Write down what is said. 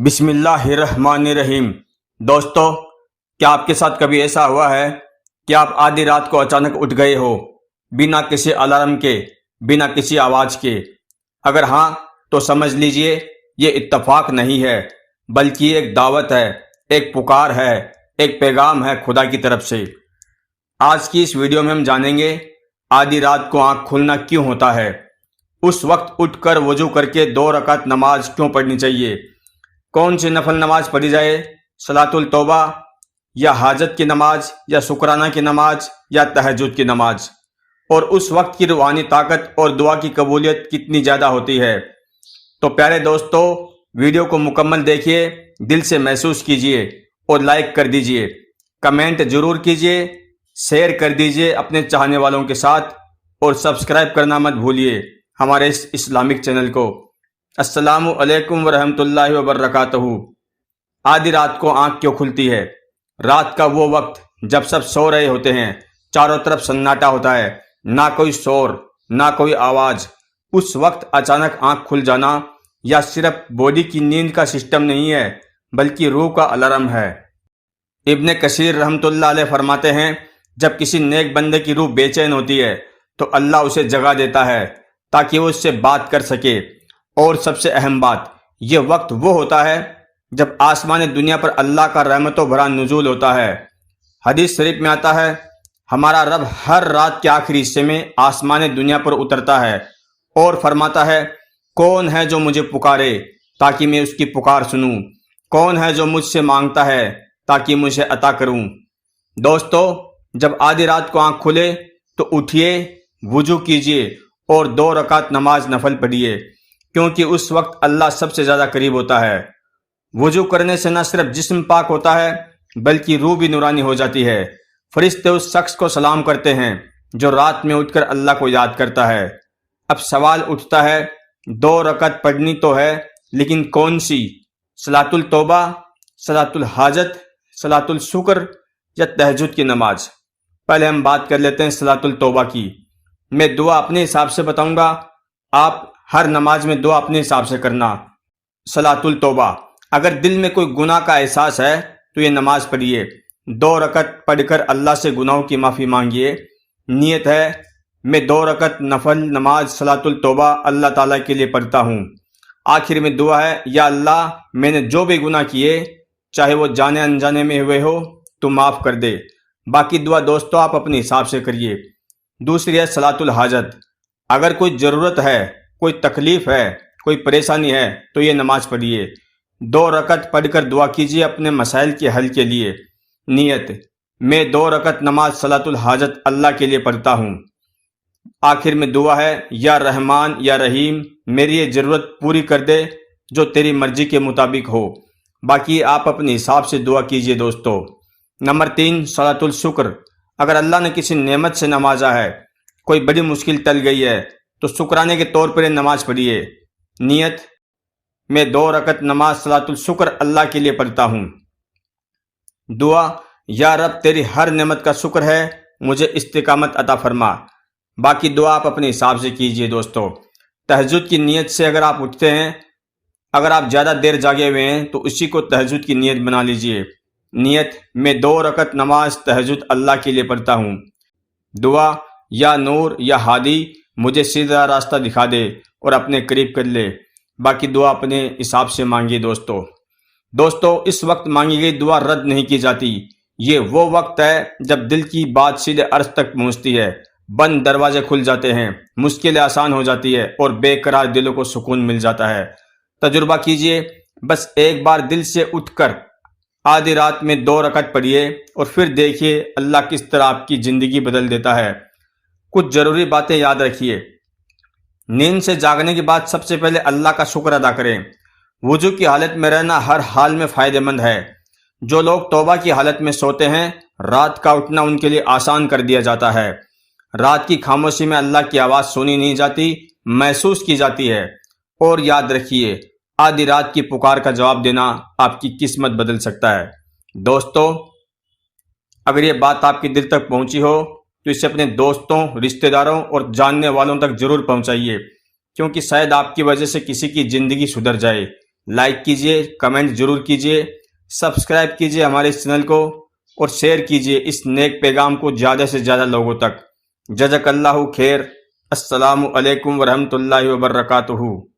بسم اللہ الرحمن الرحیم۔ دوستو، کیا آپ کے ساتھ کبھی ایسا ہوا ہے کہ آپ آدھی رات کو اچانک اٹھ گئے ہو بنا کسی الارم کے، بنا کسی آواز کے؟ اگر ہاں تو سمجھ لیجئے یہ اتفاق نہیں ہے، بلکہ یہ ایک دعوت ہے، ایک پکار ہے، ایک پیغام ہے خدا کی طرف سے۔ آج کی اس ویڈیو میں ہم جانیں گے آدھی رات کو آنکھ کھلنا کیوں ہوتا ہے، اس وقت اٹھ کر وضو کر کے 2 رکعت نماز کیوں پڑھنی چاہیے، کون سی نفل نماز پڑھی جائے، صلاۃ التوبہ یا حاجت کی نماز یا شکرانہ کی نماز یا تہجد کی نماز، اور اس وقت کی روحانی طاقت اور دعا کی قبولیت کتنی زیادہ ہوتی ہے۔ تو پیارے دوستو، ویڈیو کو مکمل دیکھیے، دل سے محسوس کیجئے اور لائک کر دیجئے، کمنٹ ضرور کیجئے، شیئر کر دیجئے اپنے چاہنے والوں کے ساتھ، اور سبسکرائب کرنا مت بھولیے ہمارے اس اسلامک چینل کو۔ السلام علیکم ورحمۃ اللہ وبرکاتہ۔ آدھی رات کو آنکھ کیوں کھلتی ہے؟ رات کا وہ وقت جب سب سو رہے ہوتے ہیں، چاروں طرف سناٹا ہوتا ہے، نہ کوئی شور، نہ کوئی آواز۔ اس وقت اچانک آنکھ کھل جانا یا صرف باڈی کی نیند کا سسٹم نہیں ہے، بلکہ روح کا الارم ہے۔ ابن کثیر رحمۃ اللہ علیہ فرماتے ہیں، جب کسی نیک بندے کی روح بے چین ہوتی ہے تو اللہ اسے جگا دیتا ہے تاکہ وہ اس سے بات کر سکے۔ اور سب سے اہم بات، یہ وقت وہ ہوتا ہے جب آسمان دنیا پر اللہ کا رحمت و بھرا نزول ہوتا ہے۔ حدیث شریف میں آتا ہے، ہمارا رب ہر رات کے آخری حصے میں آسمان دنیا پر اترتا ہے اور فرماتا ہے، کون ہے جو مجھے پکارے تاکہ میں اس کی پکار سنوں، کون ہے جو مجھ سے مانگتا ہے تاکہ مجھے عطا کروں۔ دوستو، جب آدھی رات کو آنکھ کھلے تو اٹھیے، وضو کیجئے اور 2 رکعت نماز نفل پڑھیے، کیونکہ اس وقت اللہ سب سے زیادہ قریب ہوتا ہے۔ وضو کرنے سے نہ صرف جسم پاک ہوتا ہے بلکہ روح بھی نورانی ہو جاتی ہے۔ فرشتے اس شخص کو سلام کرتے ہیں جو رات میں اٹھ کر اللہ کو یاد کرتا ہے۔ اب سوال اٹھتا ہے، 2 رکعت پڑھنی تو ہے، لیکن کون سی؟ صلاۃ التوبہ، صلاۃ الحاجت، صلاۃ الشکر یا تہجد کی نماز؟ پہلے ہم بات کر لیتے ہیں صلاۃ التوبہ کی۔ میں دعا اپنے حساب سے بتاؤں گا، آپ ہر نماز میں دعا اپنے حساب سے کرنا۔ صلاۃ التوبہ، اگر دل میں کوئی گناہ کا احساس ہے تو یہ نماز پڑھیے، 2 رکعت پڑھ کر اللہ سے گناہوں کی معافی مانگیے۔ نیت ہے، میں 2 رکعت نفل نماز صلاۃ التوبہ اللہ تعالیٰ کے لیے پڑھتا ہوں۔ آخر میں دعا ہے، یا اللہ میں نے جو بھی گناہ کیے، چاہے وہ جانے انجانے میں ہوئے ہو، تو معاف کر دے۔ باقی دعا دوستو آپ اپنے حساب سے کریے۔ دوسری ہے صلاۃ الحاجت، اگر کوئی ضرورت ہے، کوئی تکلیف ہے، کوئی پریشانی ہے تو یہ نماز پڑھیے، 2 رکعت پڑھ کر دعا کیجیے اپنے مسائل کے حل کے لیے۔ نیت، میں 2 رکعت نماز صلاۃ الحاجت اللہ کے لیے پڑھتا ہوں۔ آخر میں دعا ہے، یا رحمان یا رحیم میری یہ ضرورت پوری کر دے جو تیری مرضی کے مطابق ہو۔ باقی آپ اپنے حساب سے دعا کیجیے دوستو۔ نمبر 3، صلاۃ الشکر، اگر اللہ نے کسی نعمت سے نوازا ہے، کوئی بڑی مشکل ٹل گئی ہے، تو شکرانے کے طور پر یہ نماز پڑھیے۔ نیت، میں 2 رکعت نماز صلاۃ الشکر اللہ کے لیے پڑھتا ہوں۔ دعا، یا رب تیری ہر نعمت کا شکر ہے، مجھے استقامت عطا فرما۔ باقی دعا آپ اپنے حساب سے کیجئے دوستو۔ تہجد کی نیت سے اگر آپ اٹھتے ہیں، اگر آپ زیادہ دیر جاگے ہوئے ہیں تو اسی کو تہجد کی نیت بنا لیجئے۔ نیت، میں 2 رکعت نماز تہجد اللہ کے لیے پڑھتا ہوں۔ دعا، یا نور یا ہادی مجھے سیدھا راستہ دکھا دے اور اپنے قریب کر لے۔ باقی دعا اپنے حساب سے مانگیے دوستو، اس وقت مانگی گئی دعا رد نہیں کی جاتی۔ یہ وہ وقت ہے جب دل کی بات سیدھے عرش تک پہنچتی ہے، بند دروازے کھل جاتے ہیں، مشکلیں آسان ہو جاتی ہے اور بے قرار دلوں کو سکون مل جاتا ہے۔ تجربہ کیجئے، بس ایک بار دل سے اٹھ کر آدھی رات میں 2 رکعت پڑھیے اور پھر دیکھیے اللہ کس طرح آپ کی زندگی بدل دیتا ہے۔ کچھ ضروری باتیں یاد رکھیے۔ نیند سے جاگنے کے بعد سب سے پہلے اللہ کا شکر ادا کریں۔ وضو کی حالت میں رہنا ہر حال میں فائدہ مند ہے۔ جو لوگ توبہ کی حالت میں سوتے ہیں، رات کا اٹھنا ان کے لیے آسان کر دیا جاتا ہے۔ رات کی خاموشی میں اللہ کی آواز سنی نہیں جاتی، محسوس کی جاتی ہے۔ اور یاد رکھیے، آدھی رات کی پکار کا جواب دینا آپ کی قسمت بدل سکتا ہے۔ دوستو، اگر یہ بات آپ کے دل تک پہنچی ہو تو اسے اپنے دوستوں، رشتہ داروں اور جاننے والوں تک ضرور پہنچائیے، کیونکہ شاید آپ کی وجہ سے کسی کی زندگی سدھر جائے۔ لائک کیجئے، کمنٹ ضرور کیجئے، سبسکرائب کیجئے ہمارے اس چینل کو اور شیئر کیجئے اس نیک پیغام کو زیادہ سے زیادہ لوگوں تک۔ جزاک اللہ خیر۔ السلام علیکم ورحمۃ اللہ وبرکاتہ۔